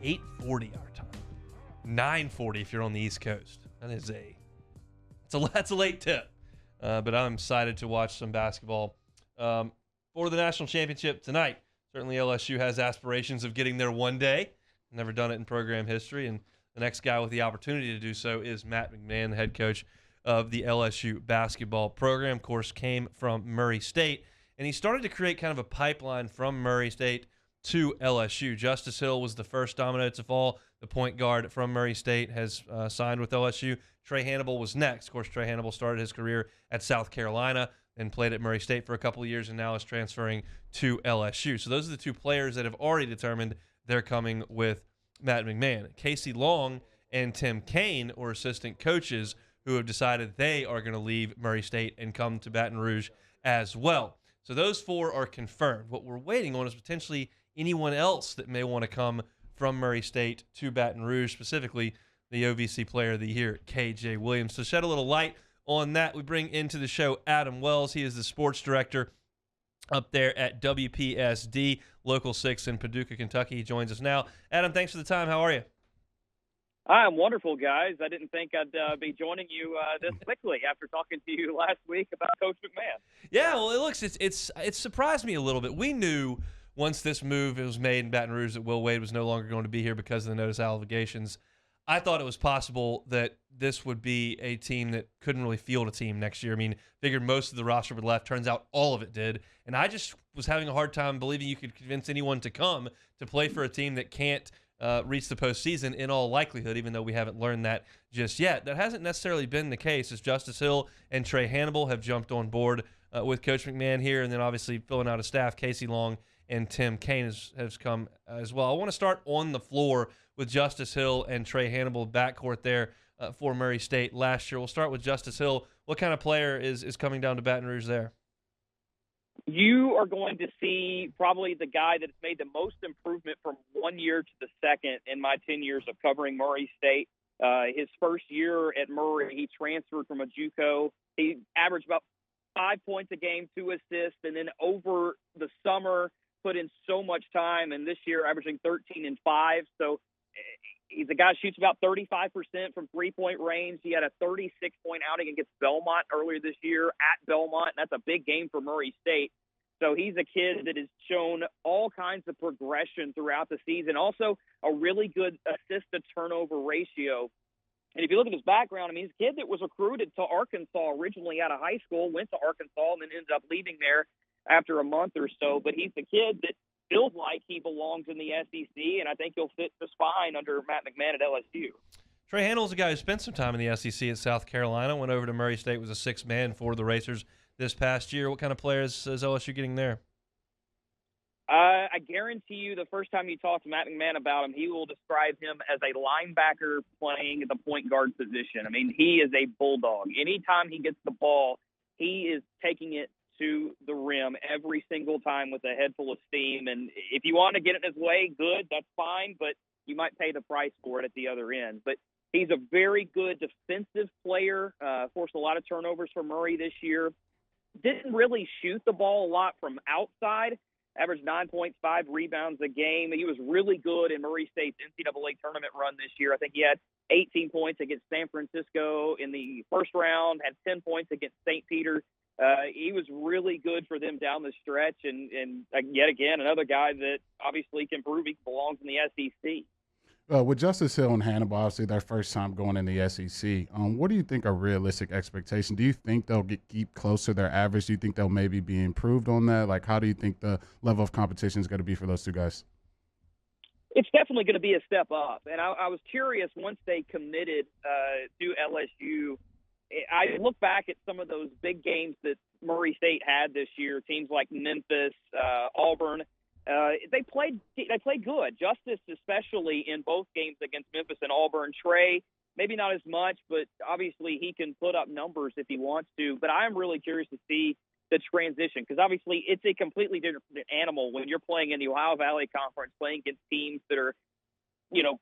8:40 our time. 9:40 if you're on the East Coast. That's a late tip. But I'm excited to watch some basketball for the national championship tonight. Certainly LSU has aspirations of getting there one day. Never done it in program history, and the next guy with the opportunity to do so is Matt McMahon, the head coach of the LSU basketball program. Of course, came from Murray State, and he started to create kind of a pipeline from Murray State to LSU. Justice Hill was the first domino to fall. The point guard from Murray State has signed with LSU. Trey Hannibal was next. Of course, Trey Hannibal started his career at South Carolina and played at Murray State for a couple of years and now is transferring to LSU. So those are the two players that have already determined they're coming with Matt McMahon. Casey Long and Tim Kaine are assistant coaches who have decided they are going to leave Murray State and come to Baton Rouge as well. So those four are confirmed. What we're waiting on is potentially anyone else that may want to come from Murray State to Baton Rouge, specifically the OVC Player of the Year, KJ Williams. To shed a little light on that, we bring into the show Adam Wells. He is the sports director up there at WPSD, Local 6 in Paducah, Kentucky. He joins us now. Adam, thanks for the time. How are you? I'm wonderful, guys. I didn't think I'd be joining you this quickly after talking to you last week about Coach McMahon. Yeah, well, it surprised me a little bit. We knew once this move was made in Baton Rouge that Will Wade was no longer going to be here because of the notice allegations. I thought it was possible that this would be a team that couldn't really field a team next year. I mean, figured most of the roster would left. Turns out all of it did. And I just was having a hard time believing you could convince anyone to come to play for a team that can't reach the postseason in all likelihood, even though we haven't learned that just yet. That hasn't necessarily been the case, as Justice Hill and Trey Hannibal have jumped on board with Coach McMahon here, and then obviously filling out a staff, Casey Long and Tim Kaine has come as well. I want to start on the floor with Justice Hill and Trey Hannibal, backcourt there for Murray State last year. We'll start with Justice Hill. What kind of player is coming down to Baton Rouge there? You are going to see probably the guy that's made the most improvement from one year to the second in my 10 years of covering Murray State. His first year at Murray, he transferred from a JUCO. He averaged about 5 points a game, 2 assists, and then over the summer put in so much time, and this year averaging 13 and 5. So he's a guy who shoots about 35% from three-point range. He had a 36-point outing against Belmont earlier this year at Belmont, and that's a big game for Murray State. So he's a kid that has shown all kinds of progression throughout the season. Also, a really good assist-to-turnover ratio. And if you look at his background, I mean, he's a kid that was recruited to Arkansas originally out of high school, went to Arkansas, and then ended up leaving there after a month or so. But he's the kid that feels like he belongs in the SEC, and I think he'll fit just fine under Matt McMahon at LSU. Trey Hannibal's a guy who spent some time in the SEC at South Carolina, went over to Murray State, was a sixth man for the Racers this past year. What kind of players is LSU getting there? I guarantee you the first time you talk to Matt McMahon about him, he will describe him as a linebacker playing the point guard position. I mean, he is a bulldog. Anytime he gets the ball, he is taking it to the rim every single time with a head full of steam. And if you want to get it his way, good, that's fine, but you might pay the price for it at the other end. But he's a very good defensive player, forced a lot of turnovers for Murray this year. Didn't really shoot the ball a lot from outside, averaged 9.5 rebounds a game. He was really good in Murray State's NCAA tournament run this year. I think he had 18 points against San Francisco in the first round, had 10 points against St. Peter. He was really good for them down the stretch, and yet again, another guy that obviously can prove he belongs in the SEC. With Justice Hill and Hannibal, obviously their first time going in the SEC, what do you think are realistic expectations? Do you think they'll keep close to their average? Do you think they'll maybe be improved on that? Like, how do you think the level of competition is going to be for those two guys? It's definitely going to be a step up. And I was curious, once they committed to LSU, I look back at some of those big games that Murray State had this year, teams like Memphis, Auburn. They played good. Justice, especially in both games against Memphis and Auburn. Trey, maybe not as much, but obviously he can put up numbers if he wants to. But I am really curious to see the transition, because obviously it's a completely different animal when you're playing in the Ohio Valley Conference, playing against teams that are,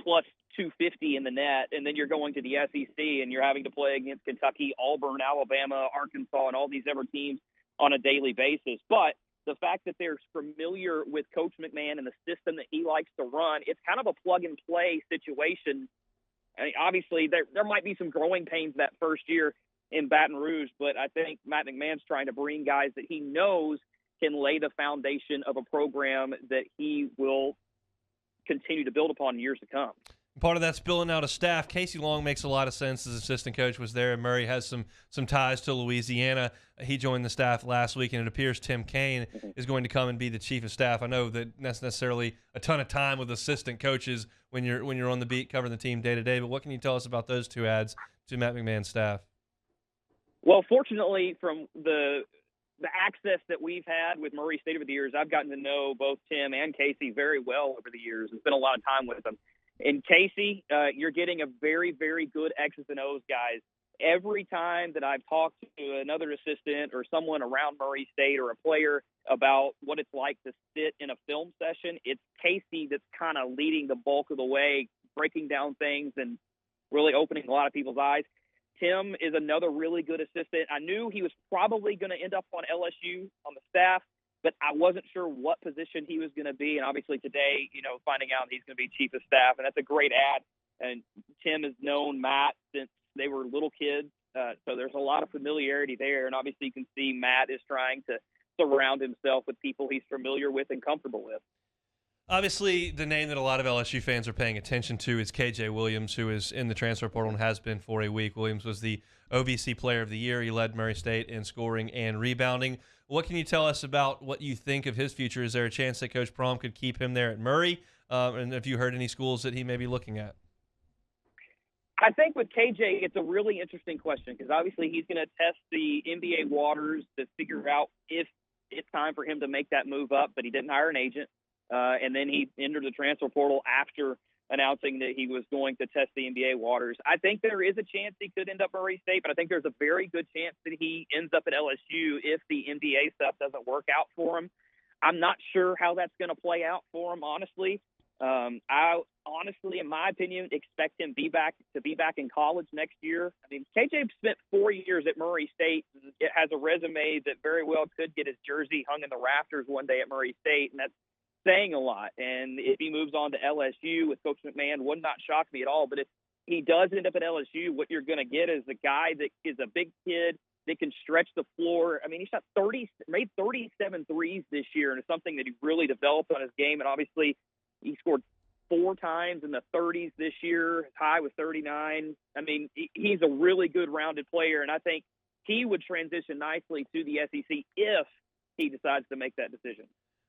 plus 250 in the net, and then you're going to the SEC and you're having to play against Kentucky, Auburn, Alabama, Arkansas, and all these other teams on a daily basis. But the fact that they're familiar with Coach McMahon and the system that he likes to run, it's kind of a plug-and-play situation. I mean, obviously, there might be some growing pains that first year in Baton Rouge, but I think Matt McMahon's trying to bring guys that he knows can lay the foundation of a program that he will continue to build upon in years to come. Part of that's building out a staff. Casey Long makes a lot of sense as assistant coach, was there, and Murray has some ties to Louisiana. He joined the staff last week, and it appears Tim Kaine is going to come and be the chief of staff. I know that that's necessarily a ton of time with assistant coaches when you're on the beat covering the team day to day, but what can you tell us about those two adds to Matt McMahon's staff? Well, fortunately, from the access that we've had with Murray State over the years, I've gotten to know both Tim and Casey very well over the years and spent a lot of time with them. In Casey, you're getting a very, very good X's and O's guys. Every time that I've talked to another assistant or someone around Murray State or a player about what it's like to sit in a film session, it's Casey that's kind of leading the bulk of the way, breaking down things and really opening a lot of people's eyes. Tim is another really good assistant. I knew he was probably going to end up on LSU on the staff, but I wasn't sure what position he was going to be. And obviously today, finding out he's going to be chief of staff, and that's a great add. And Tim has known Matt since they were little kids. So there's a lot of familiarity there. And obviously you can see Matt is trying to surround himself with people he's familiar with and comfortable with. Obviously, the name that a lot of LSU fans are paying attention to is KJ Williams, who is in the transfer portal and has been for a week. Williams was the OVC Player of the Year. He led Murray State in scoring and rebounding. What can you tell us about what you think of his future? Is there a chance that Coach Prom could keep him there at Murray? And have you heard any schools that he may be looking at? I think with KJ, it's a really interesting question because obviously he's going to test the NBA waters to figure out if it's time for him to make that move up, but he didn't hire an agent. And then he entered the transfer portal after announcing that he was going to test the NBA waters. I think there is a chance he could end up at Murray State, but I think there's a very good chance that he ends up at LSU if the NBA stuff doesn't work out for him. I'm not sure how that's going to play out for him, honestly. I honestly, in my opinion, expect him to be back in college next year. I mean, KJ spent 4 years at Murray State. It has a resume that very well could get his jersey hung in the rafters one day at Murray State, and that's saying a lot. And if he moves on to LSU with Coach McMahon, would not shock me at all. But if he does end up at LSU, what you're going to get is a guy that is a big kid that can stretch the floor. I mean, he made 37 threes this year, and it's something that he really developed on his game. And obviously, he scored 4 times in the 30s this year. His high was 39. I mean, he's a really good rounded player, and I think he would transition nicely to the SEC if he decides to make that decision.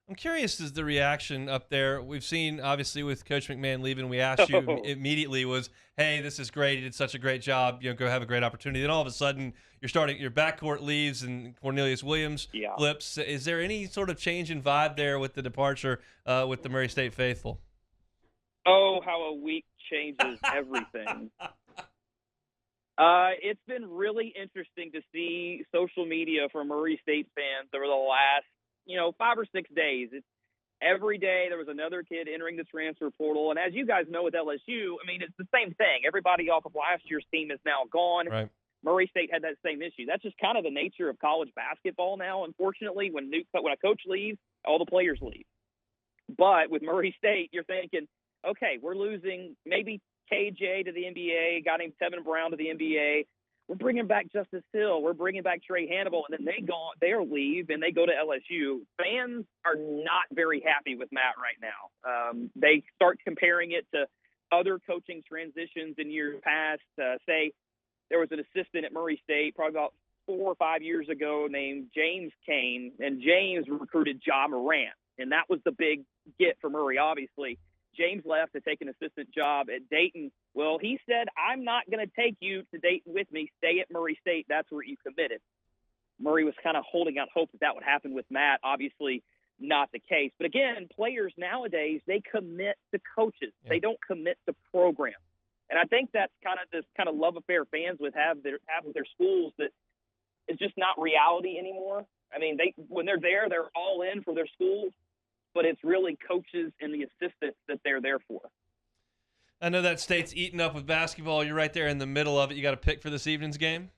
I'm curious as the reaction up there. We've seen, obviously, with Coach McMahon leaving, we asked you immediately was, hey, this is great. He did such a great job. Go have a great opportunity. Then all of a sudden, your backcourt leaves and Cornelius Williams flips. Is there any sort of change in vibe there with the departure with the Murray State faithful? Oh, how a week changes everything. It's been really interesting to see social media for Murray State fans over the last 5 or 6 days. It's every day there was another kid entering the transfer portal. And as you guys know with LSU, I mean, it's the same thing. Everybody off of last year's team is now gone. Right. Murray State had that same issue. That's just kind of the nature of college basketball now. Unfortunately, when a coach leaves, all the players leave. But with Murray State, you're thinking, okay, we're losing maybe KJ to the NBA, got him Tevin Brown to the NBA. We're bringing back Justice Hill. We're bringing back Trey Hannibal, and then they leave and they go to LSU. Fans are not very happy with Matt right now. They start comparing it to other coaching transitions in years past. Say there was an assistant at Murray State probably about 4 or 5 years ago named James Kane, and James recruited Ja Morant, and that was the big get for Murray, obviously. James left to take an assistant job at Dayton. Well, he said, I'm not going to take you to Dayton with me. Stay at Murray State. That's where you committed. Murray was kind of holding out hope that would happen with Matt. Obviously not the case. But again, players nowadays, they commit to coaches. Yeah. They don't commit to programs. And I think that's kind of this kind of love affair fans have with their schools that is just not reality anymore. I mean, when they're there, they're all in for their schools. But it's really coaches and the assistants that they're there for. I know that state's eaten up with basketball. You're right there in the middle of it. You got a pick for this evening's game?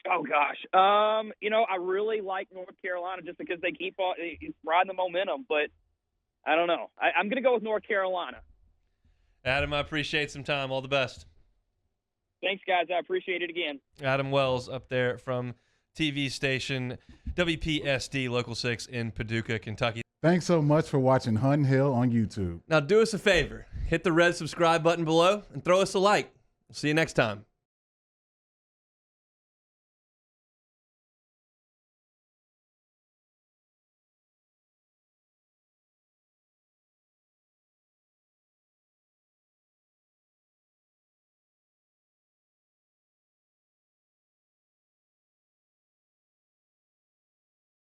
Oh gosh, I really like North Carolina just because they keep on riding the momentum. But I don't know. I'm going to go with North Carolina. Adam, I appreciate some time. All the best. Thanks, guys. I appreciate it again. Adam Wells up there from TV station WPSD Local 6 in Paducah, Kentucky. Thanks so much for watching Hunt Hill on YouTube. Now do us a favor. Hit the red subscribe button below and throw us a like. We'll see you next time.